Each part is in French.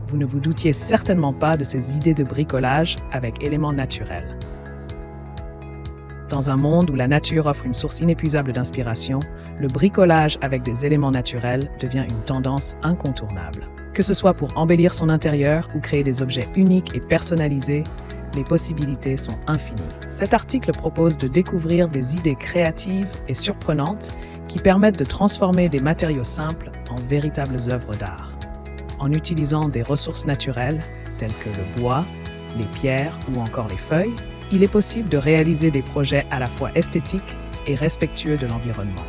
vous ne vous doutiez certainement pas de ces idées de bricolage avec éléments naturels. Dans un monde où la nature offre une source inépuisable d'inspiration, le bricolage avec des éléments naturels devient une tendance incontournable. Que ce soit pour embellir son intérieur ou créer des objets uniques et personnalisés, les possibilités sont infinies. Cet article propose de découvrir des idées créatives et surprenantes qui permettent de transformer des matériaux simples en véritables œuvres d'art. En utilisant des ressources naturelles telles que le bois, les pierres ou encore les feuilles, il est possible de réaliser des projets à la fois esthétiques et respectueux de l'environnement.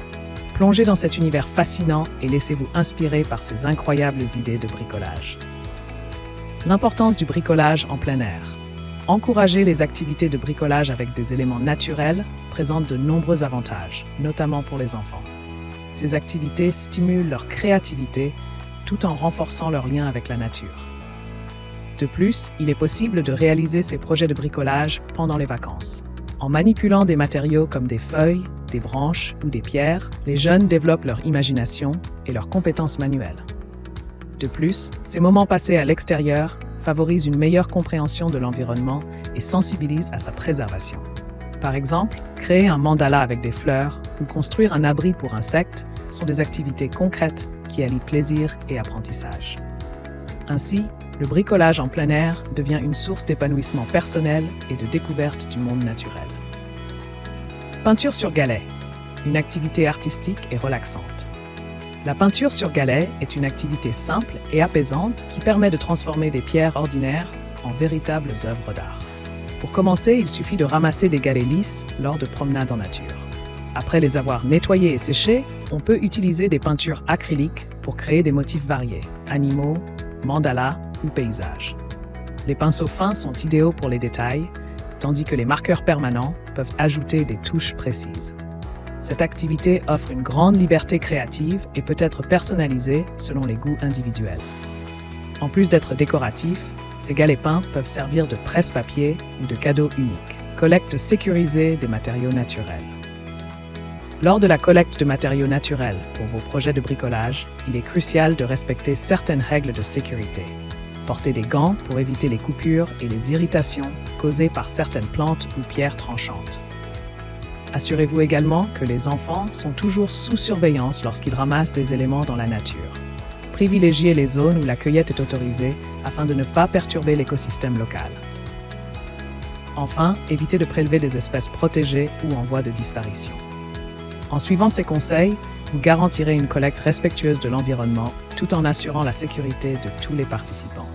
Plongez dans cet univers fascinant et laissez-vous inspirer par ces incroyables idées de bricolage. L'importance du bricolage en plein air. Encourager les activités de bricolage avec des éléments naturels présente de nombreux avantages, notamment pour les enfants. Ces activités stimulent leur créativité tout en renforçant leur lien avec la nature. De plus, il est possible de réaliser ces projets de bricolage pendant les vacances. En manipulant des matériaux comme des feuilles, des branches ou des pierres, les jeunes développent leur imagination et leurs compétences manuelles. De plus, ces moments passés à l'extérieur favorisent une meilleure compréhension de l'environnement et sensibilisent à sa préservation. Par exemple, créer un mandala avec des fleurs ou construire un abri pour insectes sont des activités concrètes qui allient plaisir et apprentissage. Ainsi, le bricolage en plein air devient une source d'épanouissement personnel et de découverte du monde naturel. Peinture sur galet, une activité artistique et relaxante. La peinture sur galet est une activité simple et apaisante qui permet de transformer des pierres ordinaires en véritables œuvres d'art. Pour commencer, il suffit de ramasser des galets lisses lors de promenades en nature. Après les avoir nettoyés et séchés, on peut utiliser des peintures acryliques pour créer des motifs variés, animaux, mandalas ou paysages. Les pinceaux fins sont idéaux pour les détails, tandis que les marqueurs permanents peuvent ajouter des touches précises. Cette activité offre une grande liberté créative et peut être personnalisée selon les goûts individuels. En plus d'être décoratifs, ces galets peints peuvent servir de presse-papier ou de cadeaux uniques. Collecte sécurisée des matériaux naturels. Lors de la collecte de matériaux naturels pour vos projets de bricolage, il est crucial de respecter certaines règles de sécurité. Portez des gants pour éviter les coupures et les irritations causées par certaines plantes ou pierres tranchantes. Assurez-vous également que les enfants sont toujours sous surveillance lorsqu'ils ramassent des éléments dans la nature. Privilégiez les zones où la cueillette est autorisée afin de ne pas perturber l'écosystème local. Enfin, évitez de prélever des espèces protégées ou en voie de disparition. En suivant ces conseils, vous garantirez une collecte respectueuse de l'environnement tout en assurant la sécurité de tous les participants.